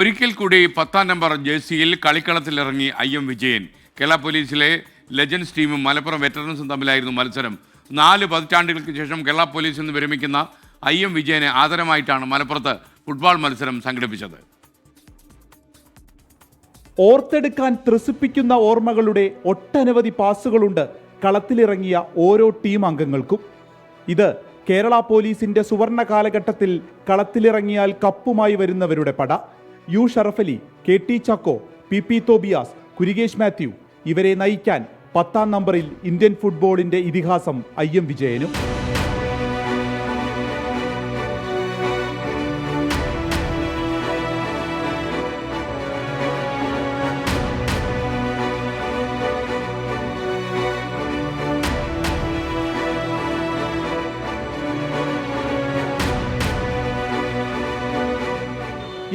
ഒരിക്കൽ കൂടി 10ാം number ജേഴ്സിയിൽ കളിക്കളത്തിലിറങ്ങി IM Vijayan. Kerala പോലീസിലെ ലെജൻഡ്സ് ടീമും മലപ്പുറം വെറ്ററൻസും തമ്മിലായിരുന്നു മത്സരം. 4 പതിറ്റാണ്ടുകൾക്ക് ശേഷം കേരള പോലീസിൽ നിന്ന് വിരമിക്കുന്ന IM വിജയനെ ആദരമായിട്ടാണ് മലപ്പുറത്ത് ഫുട്ബോൾ മത്സരം സംഘടിപ്പിച്ചത്. ഓർത്തെടുക്കാൻ ത്രസിപ്പിക്കുന്ന ഓർമ്മകളുടെ ഒട്ടനവധി പാസുകളുണ്ട് കളത്തിലിറങ്ങിയ ഓരോ ടീം അംഗങ്ങൾക്കും. ഇത് കേരള പോലീസിന്റെ സുവർണ കാലഘട്ടത്തിൽ കളത്തിലിറങ്ങിയാൽ കപ്പുമായി വരുന്നവരുടെ പട. U Sharafali, KT Chacko, PP Thobias, Kurikesh Mathew ഇവരെ നയിക്കാൻ 10ാം നമ്പറിൽ ഇന്ത്യൻ ഫുട്ബോളിന്റെ ഇതിഹാസം IM വിജയനും.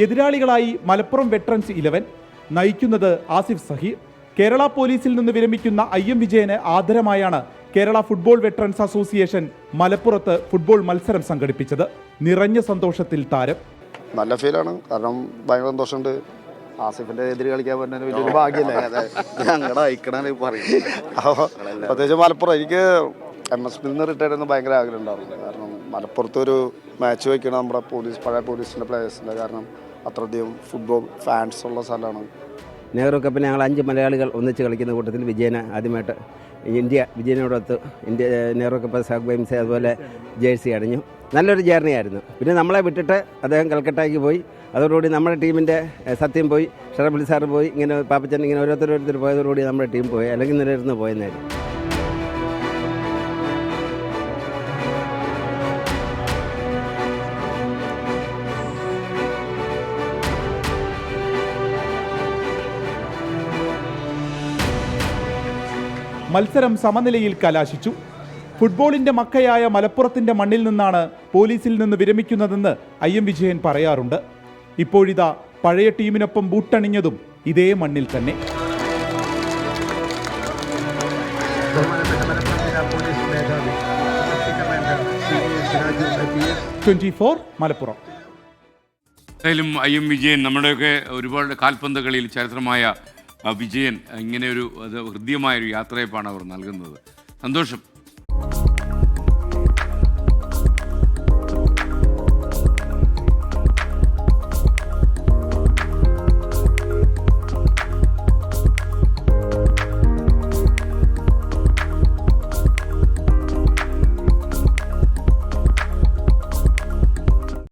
എതിരാളികളായി മലപ്പുറം വെറ്ററൻസ് 11 നയിക്കുന്നത് ആസിഫ് സഹീർ. കേരള പോലീസിൽ നിന്ന് വിരമിക്കുന്ന IM വിജയന് ആദരമായാണ് കേരള ഫുട്ബോൾ വെറ്ററൻസ് അസോസിയേഷൻ മലപ്പുറത്ത് ഫുട്ബോൾ മത്സരം സംഘടിപ്പിച്ചത്. നിറഞ്ഞ സന്തോഷത്തിൽ താരം. നല്ല ഫീലാണ്, കാരണം ഭയങ്കര സന്തോഷമുണ്ട്. ആസിഫിന്റെ എതിര് കളിക്കാൻ പറ്റുന്ന വലിയൊരു ഭാഗ്യമല്ലേ ഞങ്ങളുടെ അയക്കണ പറയും. പ്രത്യേകിച്ച് മലപ്പുറം എനിക്ക് MSP നിന്ന് റിട്ടയർ ചെയ്യുന്ന ഭയങ്കര ആഗ്രഹം ഉണ്ടായിരുന്നു. കാരണം മലപ്പുറത്ത് ഒരു മാച്ച് വയ്ക്കണം നമ്മുടെ പഴയ പോലീസിൻ്റെ പ്ലേയേഴ്സിൻ്റെ. കാരണം അത്രയധികം ഫുട്ബോൾ ഫാൻസ് ഉള്ള സ്ഥലമാണ്. നെഹ്റു കപ്പിന് ഞങ്ങൾ 5 മലയാളികൾ ഒന്നിച്ച് കളിക്കുന്ന കൂട്ടത്തിൽ വിജയനെ ആദ്യമായിട്ട് വിജയനോടൊത്ത് നെഹ്റു കപ്പ് സാഗ് ഗെയിംസ് അതുപോലെ ജേഴ്സി അണിഞ്ഞു. നല്ലൊരു ജേർണിയായിരുന്നു. പിന്നെ നമ്മളെ വിട്ടിട്ട് അദ്ദേഹം കൽക്കട്ടയ്ക്ക് പോയി. അതോടുകൂടി നമ്മുടെ ടീമിൻ്റെ സത്യം പോയി, ഷറഫലി സാറ് പോയി, ഇങ്ങനെ പാപ്പച്ചൻ ഇങ്ങനെ ഓരോരുത്തർ പോയതോടുകൂടി നമ്മുടെ ടീം പോയി, അല്ലെങ്കിൽ നിലനിർന്ന് പോയെന്നായിരുന്നു. മത്സരം സമനിലയിൽ കലാശിച്ചു. ഫുട്ബോളിന്റെ മക്കയായ മലപ്പുറത്തിന്റെ മണ്ണിൽ നിന്നാണ് പോലീസിൽ നിന്ന് വിരമിക്കുന്നതെന്ന് IM വിജയൻ പറയാറുണ്ട്. ഇപ്പോഴിതാ പഴയ ടീമിനൊപ്പം ബൂട്ടണിഞ്ഞതും ഇതേ മണ്ണിൽ തന്നെ. 24 മലപ്പുറം. എന്തായാലും IM വിജയൻ നമ്മുടെയൊക്കെ ഒരുപാട് കാൽപന്ത് കളിയിൽ ചരിത്രമായ വിജയൻ ഇങ്ങനെയൊരു ഹൃദ്യമായൊരു യാത്രയപ്പാണ് അവർ നൽകുന്നത്. സന്തോഷം.